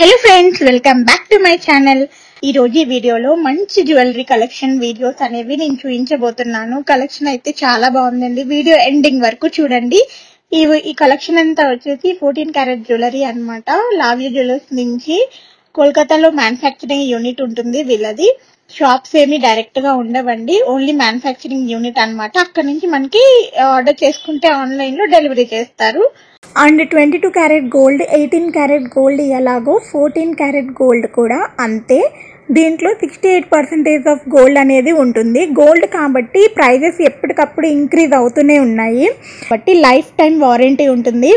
Hello friends, welcome back to my channel. ఈ రోజు ఈ వీడియోలో మంచి జ్యువెలరీ కలెక్షన్ వీడియోస్ అనేవి నేను చూపించబోతున్నాను. కలెక్షన్ అయితే చాలా బాగుందండి. వీడియో ఎండింగ్ వరకు చూడండి. ఈ కలెక్షన్ అంతా వచ్చేసి 14 క్యారెట్ జ్యువెలరీ అన్నమాట. లావ్య జ్యువెలర్స్ నుంచి కోల్కతాలో మ్యానుఫ్యాక్చరింగ్ యూనిట్ ఉంటుంది వీళ్ళది. షాప్స్ ఏమి డైరెక్ట్ గా ఉండవండి, ఓన్లీ మ్యానుఫ్యాక్చరింగ్ యూనిట్ అన్నమాట. అక్కడ నుంచి మనకి ఆర్డర్ చేసుకుంటే ఆన్లైన్ లో డెలివరీ చేస్తారు. And 22 carat gold, 18 carat gold ఎలాగో 14 క్యారెట్ గోల్డ్ కూడా అంతే. దీంట్లో 68% ఆఫ్ గోల్డ్ అనేది ఉంటుంది. గోల్డ్ కాబట్టి ప్రైజెస్ ఎప్పటికప్పుడు ఇంక్రీజ్ అవుతూనే ఉన్నాయి. బట్టి లైఫ్ టైం వారంటీ ఉంటుంది,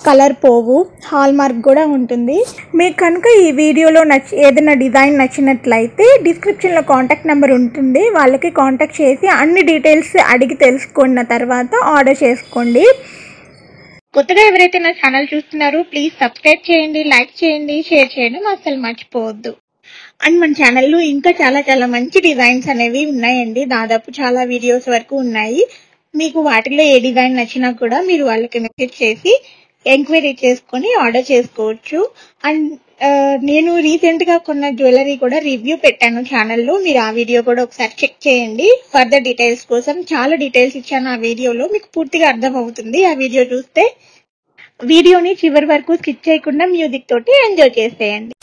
కలర్ పోవు, హాల్ మార్క్ కూడా ఉంటుంది. మీకు కనుక ఈ వీడియోలో ఏదైనా డిజైన్ నచ్చినట్లయితే డిస్క్రిప్షన్లో కాంటాక్ట్ నెంబర్ ఉంటుంది, వాళ్ళకి కాంటాక్ట్ చేసి అన్ని డీటెయిల్స్ అడిగి తెలుసుకున్న తర్వాత ఆర్డర్ చేసుకోండి. కొత్తగా ఎవరైతే నా ఛానల్ చూస్తున్నారో ప్లీజ్ సబ్స్క్రైబ్ చేయండి, లైక్ చేయండి, షేర్ చేయడం అసలు మర్చిపోవద్దు. అండ్ మన ఛానల్లో ఇంకా చాలా చాలా మంచి డిజైన్స్ అనేవి ఉన్నాయండి. దాదాపు చాలా వీడియోస్ వరకు ఉన్నాయి. మీకు వాటిలో ఏ డిజైన్ నచ్చినా కూడా మీరు వాళ్ళకి మెసేజ్ చేసి ఎంక్వైరీ చేసుకొని ఆర్డర్ చేసుకోవచ్చు. అండ్ నేను రీసెంట్ గా కొన్న జ్యువెలరీ కూడా రివ్యూ పెట్టాను ఛానల్లో, మీరు ఆ వీడియో కూడా ఒకసారి చెక్ చేయండి. ఫర్దర్ డీటెయిల్స్ కోసం చాలా డీటెయిల్స్ ఇచ్చాను ఆ వీడియోలో, మీకు పూర్తిగా అర్థం అవుతుంది ఆ వీడియో చూస్తే. వీడియోని చివరి వరకు స్కిప్ చేయకుండా మ్యూజిక్ తోటి ఎంజాయ్ చేసేయండి.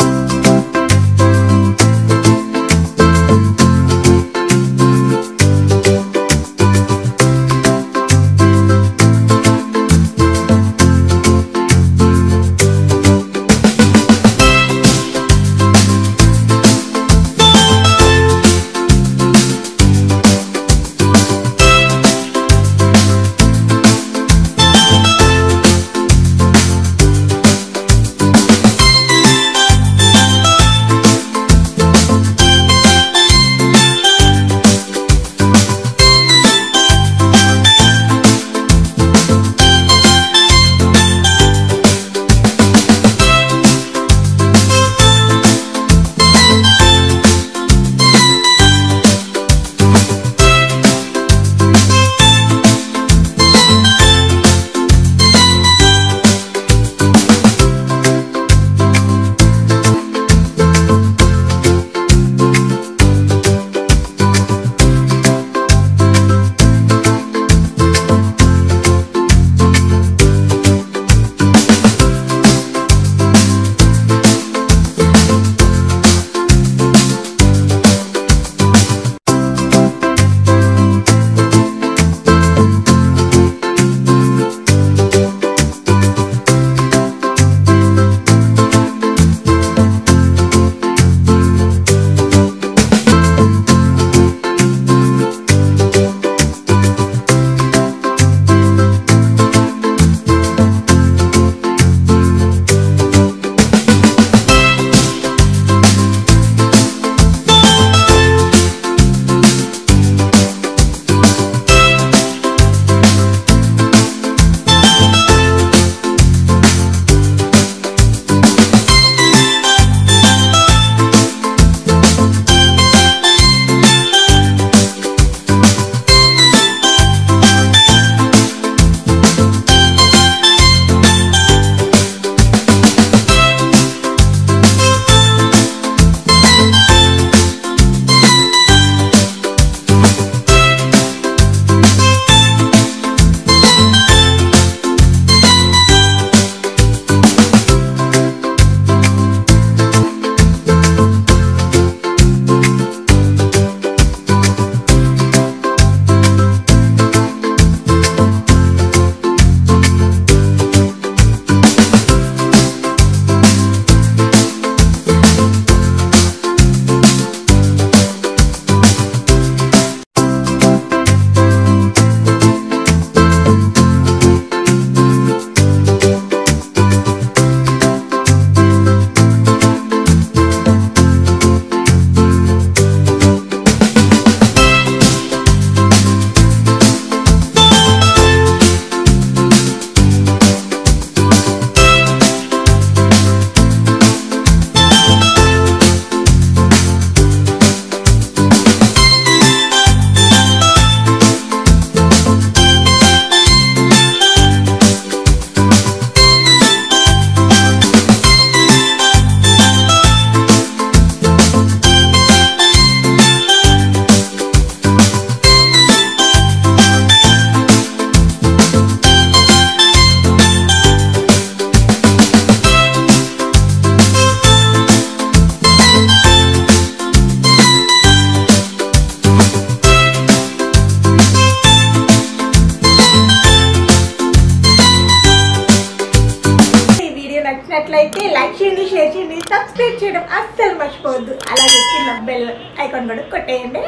నచ్చినట్లయితే లైక్ చేయండి, షేర్ చేయండి, సబ్స్క్రైబ్ చేయడం అస్సలు మర్చిపోవద్దు. అలాగే కింద బెల్ ఐకాన్ కూడా కొట్టేయండి.